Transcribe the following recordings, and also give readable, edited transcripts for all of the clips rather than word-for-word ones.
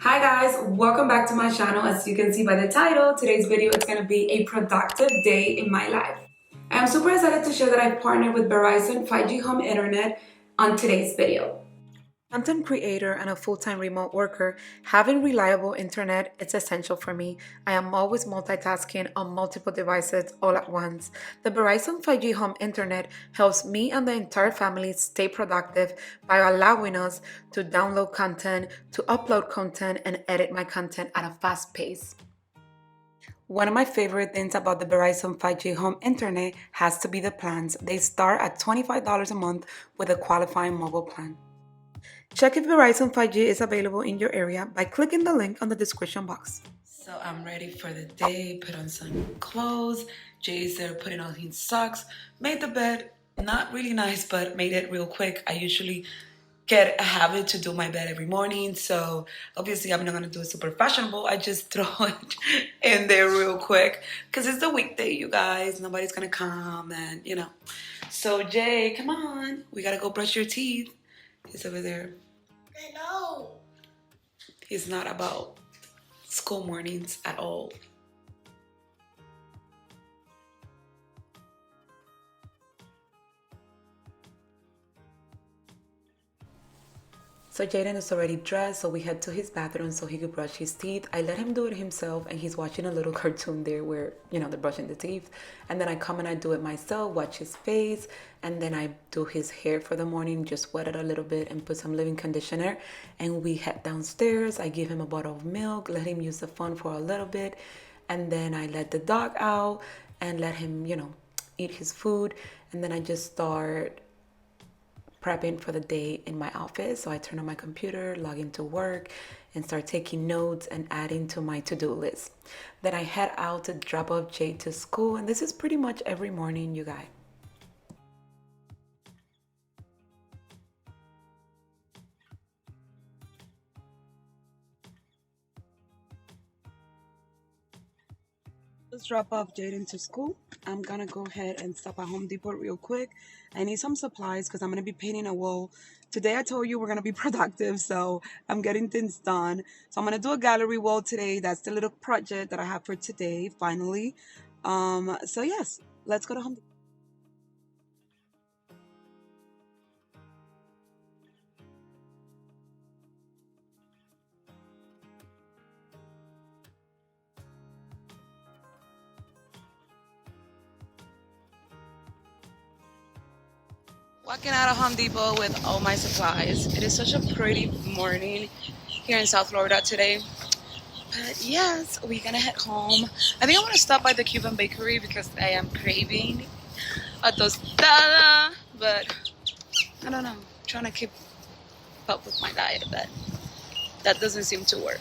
Hi guys, welcome back to my channel. As you can see by the title, today's video is going to be a productive day in my life. I am super excited to share that I've partnered with Verizon 5G home internet on today's video. Content creator and a full-time remote worker, having reliable internet is essential for me. I am always multitasking on multiple devices all at once. The Verizon 5G home internet helps me and the entire family stay productive by allowing us to download content, to upload content, and edit my content at a fast pace. One of my favorite things about the Verizon 5G home internet has to be the plans. They start at $25 a month with a qualifying mobile plan. Check if Verizon 5G is available in your area by clicking the link on the description box. So I'm ready for the day, put on some clothes. Jay's there putting on his socks, made the bed, not really nice, but made it real quick. I usually get a habit to do my bed every morning, so obviously I'm not gonna do it super fashionable. I just throw it in there real quick because it's the weekday, you guys. Nobody's gonna come and. So Jay, come on, we gotta go brush your teeth. He's over there. I know. He's not about school mornings at all. So Jaden is already dressed, so we head to his bathroom so he could brush his teeth. I let him do it himself, and he's watching a little cartoon there where, they're brushing the teeth. And then I come and I do it myself, watch his face, and then I do his hair for the morning, just wet it a little bit and put some leave-in conditioner. And we head downstairs. I give him a bottle of milk, let him use the phone for a little bit, and then I let the dog out and let him, eat his food. And then I just start prepping for the day in my office. So I turn on my computer, log into work, and start taking notes and adding to my to-do list. Then I head out to drop off Jay to school, and this is pretty much every morning, you guys. Let's drop off Jaden to school. I'm gonna go ahead and stop at Home Depot real quick. I need some supplies because I'm gonna be painting a wall. Today I told you we're gonna be productive, so I'm getting things done. So I'm gonna do a gallery wall today. That's the little project that I have for today, finally. So yes, let's go to Home Depot. Walking out of Home Depot with all my supplies. It is such a pretty morning here in South Florida today. But yes, we're gonna head home. I think I want to stop by the Cuban bakery because I am craving a tostada, but I don't know. I'm trying to keep up with my diet, but that doesn't seem to work.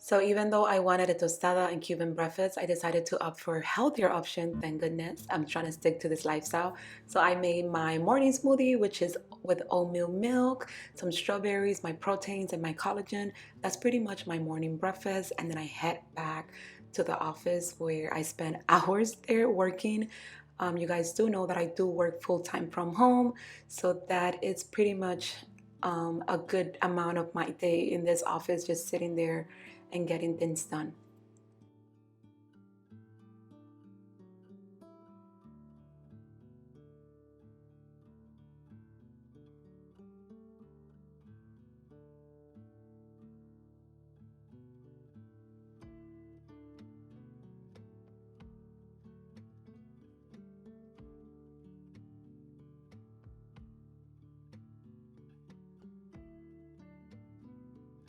So even though I wanted a tostada and Cuban breakfast, I decided to opt for a healthier option, thank goodness. I'm trying to stick to this lifestyle. So I made my morning smoothie, which is with oatmeal milk, some strawberries, my proteins, and my collagen. That's pretty much my morning breakfast. And then I head back to the office where I spend hours there working. You guys do know that I do work full-time from home, so that is pretty much a good amount of my day in this office, just sitting there and getting things done.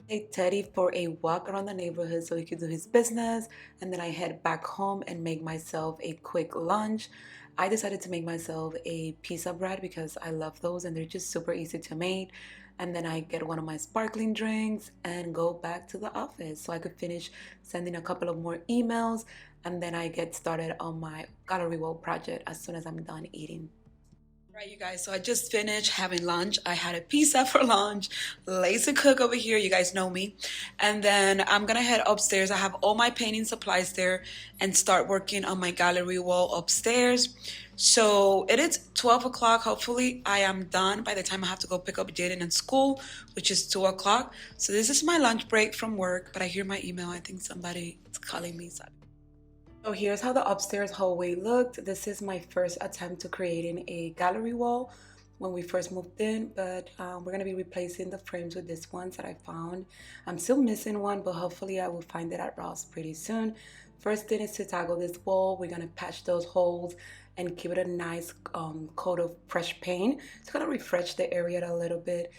Take Teddy for a walk around the neighborhood so he could do his business, and then I head back home and make myself a quick lunch. I decided to make myself a pizza bread because I love those and they're just super easy to make. And then I get one of my sparkling drinks and go back to the office so I could finish sending a couple of more emails, and then I get started on my gallery wall project as soon as I'm done eating. Right, you guys, so I just finished having lunch. I had a pizza for lunch, lazy cook over here, you guys know me. And then I'm gonna head upstairs. I have all my painting supplies there and start working on my gallery wall upstairs. So it is 12 o'clock. Hopefully I am done by the time I have to go pick up Jaden in school, which is 2 o'clock. So this is my lunch break from work, but I hear my email. I think somebody is calling me. So here's how the upstairs hallway looked. This is my first attempt to creating a gallery wall when we first moved in, but we're gonna be replacing the frames with these ones that I found. I'm still missing one, but hopefully I will find it at Ross pretty soon. First thing is to tackle this wall. We're gonna patch those holes and give it a nice coat of fresh paint. It's gonna refresh the area a little bit.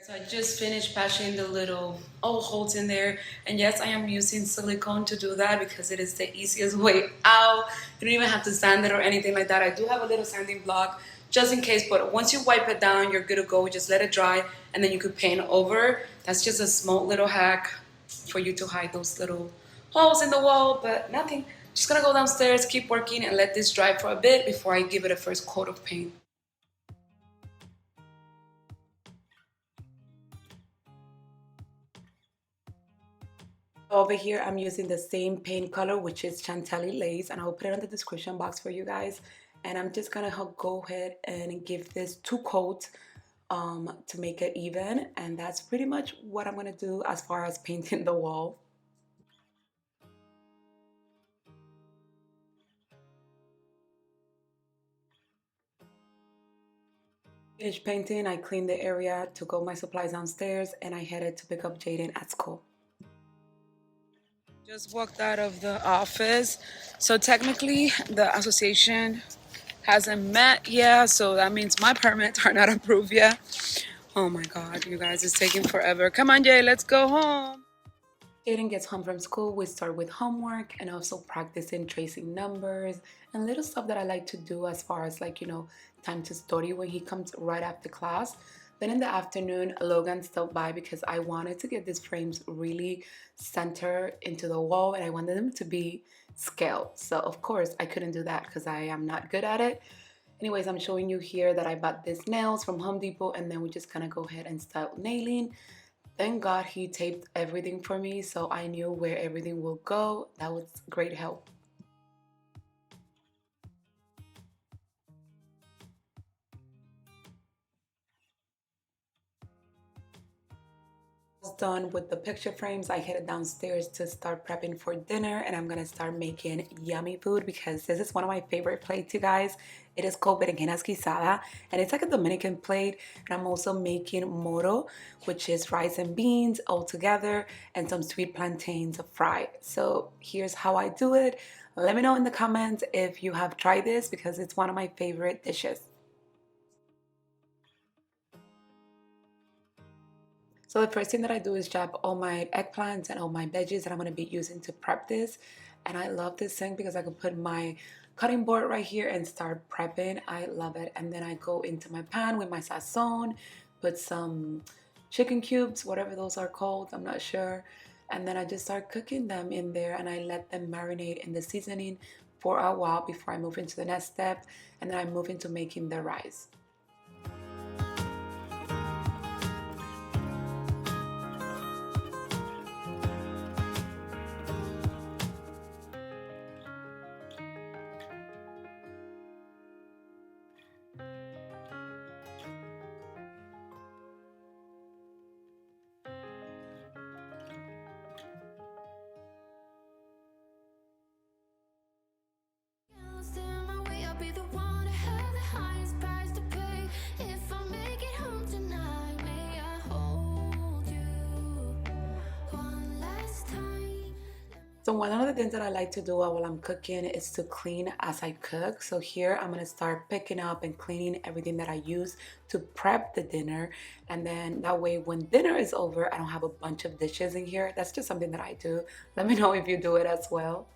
So I just finished patching the little old holes in there. And yes, I am using silicone to do that because it is the easiest way out. You don't even have to sand it or anything like that. I do have a little sanding block just in case, but once you wipe it down, you're good to go. Just let it dry and then you could paint over. That's just a small little hack for you to hide those little holes in the wall, but nothing. Just gonna go downstairs, keep working and let this dry for a bit before I give it a first coat of paint. Over here, I'm using the same paint color, which is Chantilly Lace, and I'll put it on the description box for you guys. And I'm just gonna go ahead and give this 2 coats to make it even. And that's pretty much what I'm gonna do as far as painting the wall. Finished painting, I cleaned the area, took all my supplies downstairs, and I headed to pick up Jaden at school. Just walked out of the office. So technically, the association hasn't met yet, so that means my permits are not approved yet. Oh my God, you guys, it's taking forever. Come on, Jay, let's go home. Jaden gets home from school, we start with homework and also practicing tracing numbers and little stuff that I like to do as far as time to study when he comes right after class. Then in the afternoon, Logan stopped by because I wanted to get these frames really center into the wall and I wanted them to be scaled. So of course I couldn't do that because I am not good at it. Anyways, I'm showing you here that I bought these nails from Home Depot and then we just gonna go ahead and start nailing. Thank God he taped everything for me so I knew where everything will go. That was great help. Done with the picture frames, I headed downstairs to start prepping for dinner and I'm gonna start making yummy food because this is one of my favorite plates, you guys. It is called berenjenas guisada and it's like a Dominican plate, and I'm also making moro, which is rice and beans all together and some sweet plantains fried. So here's how I do it. Let me know in the comments if you have tried this because it's one of my favorite dishes. So the first thing that I do is chop all my eggplants and all my veggies that I'm going to be using to prep this. And I love this thing because I can put my cutting board right here and start prepping. I love it. And then I go into my pan with my sazon, put some chicken cubes, whatever those are called, I'm not sure. And then I just start cooking them in there and I let them marinate in the seasoning for a while before I move into the next step. And then I move into making the rice. So one of the things that I like to do while I'm cooking is to clean as I cook. So here I'm gonna start picking up and cleaning everything that I use to prep the dinner. And then that way when dinner is over, I don't have a bunch of dishes in here. That's just something that I do. Let me know if you do it as well.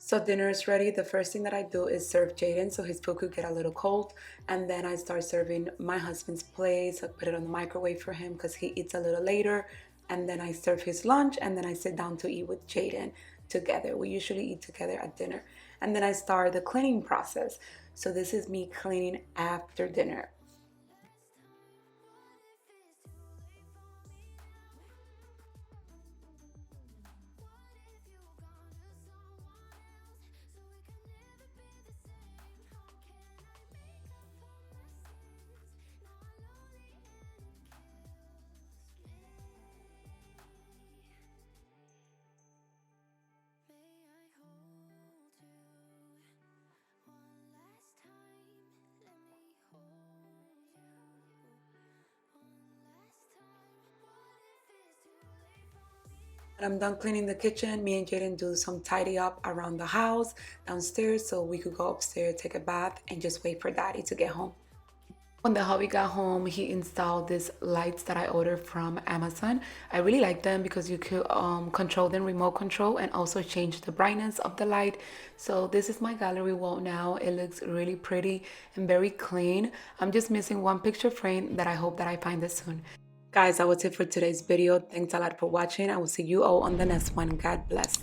So dinner is ready. The first thing that I do is serve Jaden so his food could get a little cold. And then I start serving my husband's plates. I put it on the microwave for him because he eats a little later. And then I serve his lunch and then I sit down to eat with Jaden together. We usually eat together at dinner. And then I start the cleaning process. So this is me cleaning after dinner. When I'm done cleaning the kitchen, me and Jaden do some tidy up around the house downstairs so we could go upstairs, take a bath, and just wait for Daddy to get home. When the hubby got home, he installed these lights that I ordered from Amazon. I really like them because you could control them remote control and also change the brightness of the light. So this is my gallery wall now. It looks really pretty and very clean. I'm just missing one picture frame that I hope that I find this soon. Guys, that was it for today's video. Thanks a lot for watching. I will see you all on the next one. God bless.